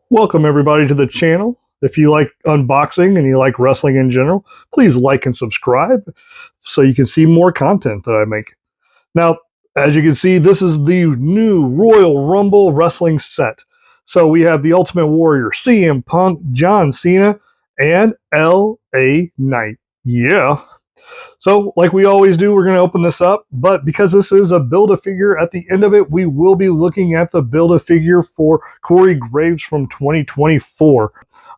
Welcome everybody to the channel. If you like unboxing and you like wrestling in general, please like and subscribe so you can see more content that I make. Now, as you can see, this is the new Royal Rumble wrestling set. So we have the Ultimate Warrior, CM Punk, John Cena, and LA Knight. Yeah. So, like we always do, we're going to open this up, but because this is a Build-A-Figure, at the end of it, we will be looking at the Build-A-Figure for Corey Graves from 2024.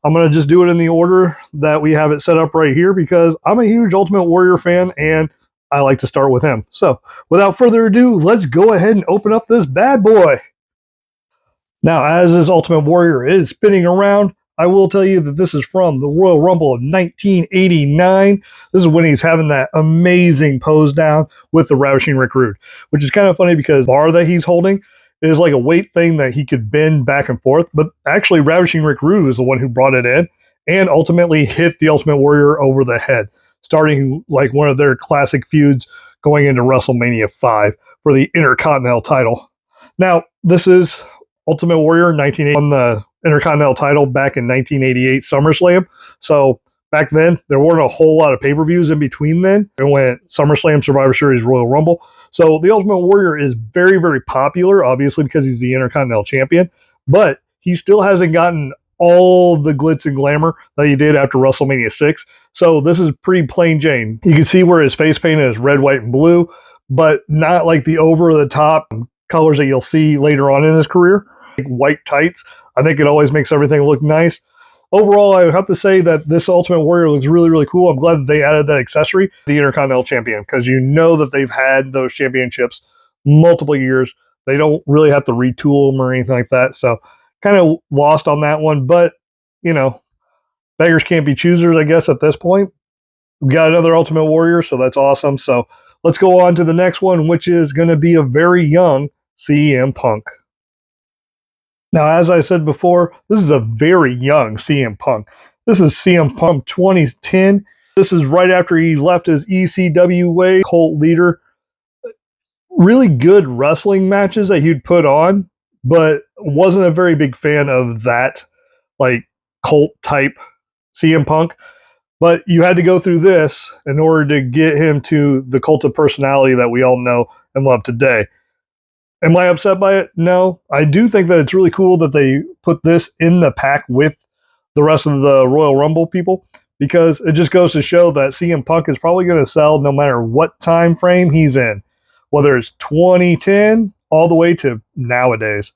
I'm going to just do it in the order that we have it set up right here because I'm a huge Ultimate Warrior fan and I like to start with him. So, without further ado, let's go ahead and open up this bad boy. Now, as this Ultimate Warrior is spinning around, I will tell you that this is from the Royal Rumble of 1989. This is when he's having that amazing pose down with the Ravishing Rick Rude, which is kind of funny because the bar that he's holding is like a weight thing that he could bend back and forth. But actually, Ravishing Rick Rude is the one who brought it in and ultimately hit the Ultimate Warrior over the head, starting like one of their classic feuds going into WrestleMania 5 for the Intercontinental title. Now, this is Ultimate Warrior 1980 won the Intercontinental title back in 1988 SummerSlam. So back then, there weren't a whole lot of pay-per-views in between then. It went SummerSlam, Survivor Series, Royal Rumble. So the Ultimate Warrior is very, very popular, obviously because he's the Intercontinental Champion, but he still hasn't gotten all the glitz and glamour that he did after WrestleMania 6. So this is pretty plain Jane. You can see where his face paint is red, white, and blue, but not like the over-the-top colors that you'll see later on in his career. White tights. I think it always makes everything look nice. Overall, I have to say that this Ultimate Warrior looks really, really cool. I'm glad that they added that accessory, the Intercontinental Champion, because you know that they've had those championships multiple years. They don't really have to retool them or anything like that. So kind of lost on that one. But, you know, beggars can't be choosers, I guess, at this point. We've got another Ultimate Warrior, so that's awesome. So let's go on to the next one, which is going to be a very young CM Punk. Now, as I said before, this is a very young CM Punk. This is CM Punk 2010. This is right after he left his ECWA cult leader. Really good wrestling matches that he'd put on, but wasn't a very big fan of that, like, cult type CM Punk. But you had to go through this in order to get him to the cult of personality that we all know and love today. Am I upset by it? No. I do think that it's really cool that they put this in the pack with the rest of the Royal Rumble people because it just goes to show that CM Punk is probably going to sell no matter what time frame he's in, whether it's 2010 all the way to nowadays.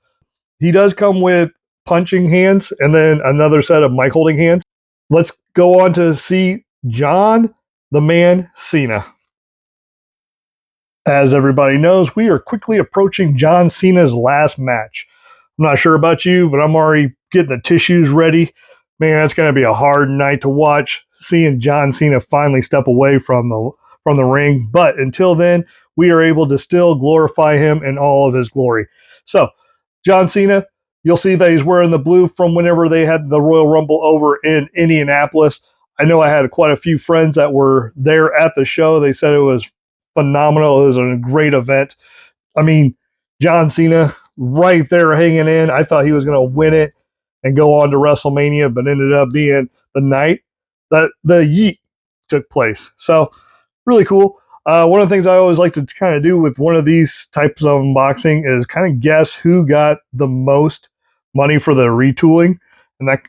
He does come with punching hands and then another set of mic holding hands. Let's go on to see John the Man Cena. As everybody knows, we are quickly approaching John Cena's last match. I'm not sure about you, but I'm already getting the tissues ready. Man, it's going to be a hard night to watch, seeing John Cena finally step away from the ring. But until then, we are able to still glorify him in all of his glory. So, John Cena, you'll see that he's wearing the blue from whenever they had the Royal Rumble over in Indianapolis. I know I had quite a few friends that were there at the show. They said it was phenomenal. It was a great event. I mean, John Cena right there hanging in. I thought he was going to win it and go on to WrestleMania, but ended up being the night that the Yeet took place. So, really cool. One of the things I always like to kind of do with one of these types of unboxing is kind of guess who got the most money for the retooling. And that,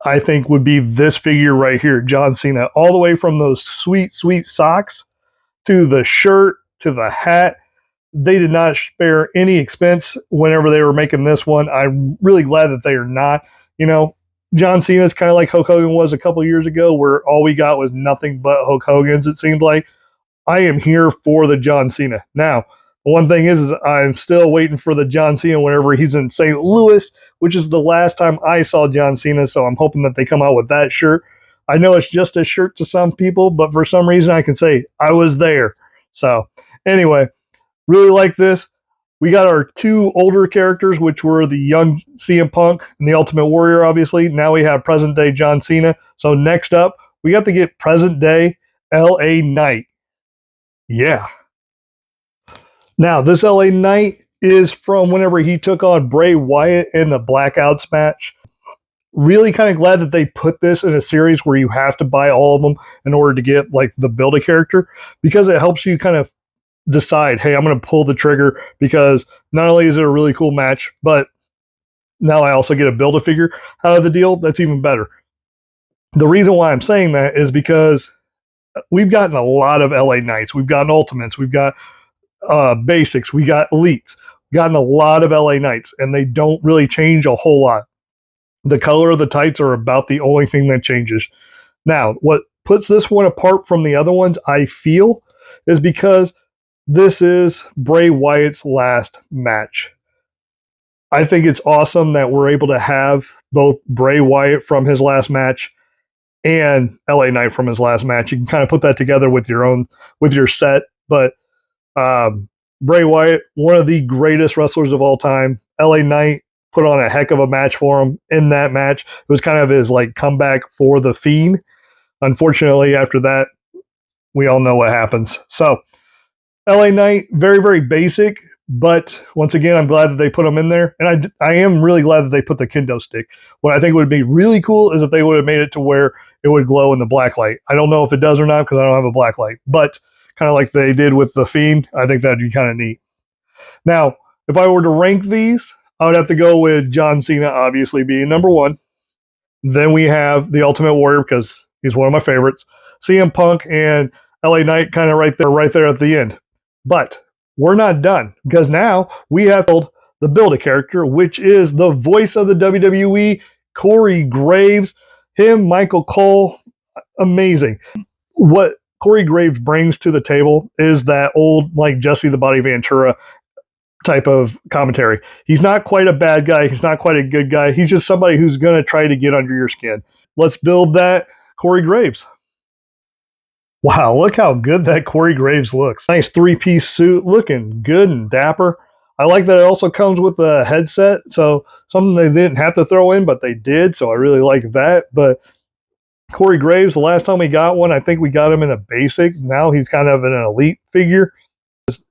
I think, would be this figure right here, John Cena, all the way from those sweet, sweet socks to the shirt, to the hat. They did not spare any expense whenever they were making this one. I'm really glad that they are not. You know, John Cena is kind of like Hulk Hogan was a couple years ago, where all we got was nothing but Hulk Hogan's, it seemed like. I am here for the John Cena. Now, one thing is I'm still waiting for the John Cena whenever he's in St. Louis, which is the last time I saw John Cena, so I'm hoping that they come out with that shirt. I know it's just a shirt to some people, but for some reason I can say I was there. So anyway, really like this. We got our two older characters, which were the young CM Punk and the Ultimate Warrior, obviously. Now we have present day John Cena. So next up, we got to get present day LA Knight. Yeah. Now, this LA Knight is from whenever he took on Bray Wyatt in the Blackouts match. really kind of glad that they put this in a series where you have to buy all of them in order to get like the build a character, because it helps you kind of decide, hey, I'm going to pull the trigger because not only is it a really cool match, but now I also get a build a figure out of the deal. That's even better. The reason why I'm saying that is because we've gotten a lot of LA Knights, we've gotten Ultimates, we've got basics, we got elites, gotten a lot of LA Knights, and they don't really change a whole lot. The color of the tights are about the only thing that changes. Now, what puts this one apart from the other ones, I feel, is because this is Bray Wyatt's last match. I think it's awesome that we're able to have both Bray Wyatt from his last match and LA Knight from his last match. You can kind of put that together with your set, but um, Bray Wyatt, one of the greatest wrestlers of all time. LA Knight put on a heck of a match for him in that match. It was kind of his like comeback for the Fiend. Unfortunately, after that, we all know what happens. So LA Knight, very, very basic, but once again, I'm glad that they put him in there. And I am really glad that they put the kendo stick. What I think would be really cool is if they would have made it to where it would glow in the black light. I don't know if it does or not because I don't have a black light, but kind of like they did with the Fiend, I think that'd be kind of neat. Now, if I were to rank these, I would have to go with John Cena, obviously being number one. Then we have the Ultimate Warrior because he's one of my favorites. CM Punk and LA Knight kind of right there at the end. But we're not done because now we have the build a character, which is the voice of the WWE, Corey Graves. Him, Michael Cole, amazing. What Corey Graves brings to the table is that old like Jesse the Body Ventura type of commentary. He's not quite a bad guy. He's not quite a good guy. He's just somebody who's going to try to get under your skin. Let's build that Corey Graves. Wow, look how good that Corey Graves looks. Nice three-piece suit, looking good and dapper. I like that it also comes with a headset, so something they didn't have to throw in, but they did, so I really like that. But Corey Graves, the last time we got one, I think we got him in a basic. Now he's kind of an elite figure.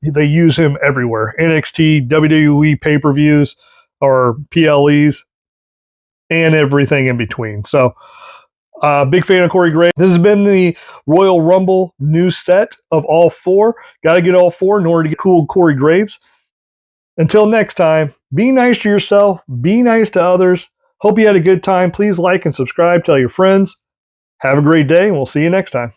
They use him everywhere. NXT, WWE pay-per-views, or PLEs, and everything in between. So, big fan of Corey Graves. This has been the Royal Rumble new set of all four. Got to get all four in order to get cool Corey Graves. Until next time, be nice to yourself. Be nice to others. Hope you had a good time. Please like and subscribe. Tell your friends. Have a great day, and we'll see you next time.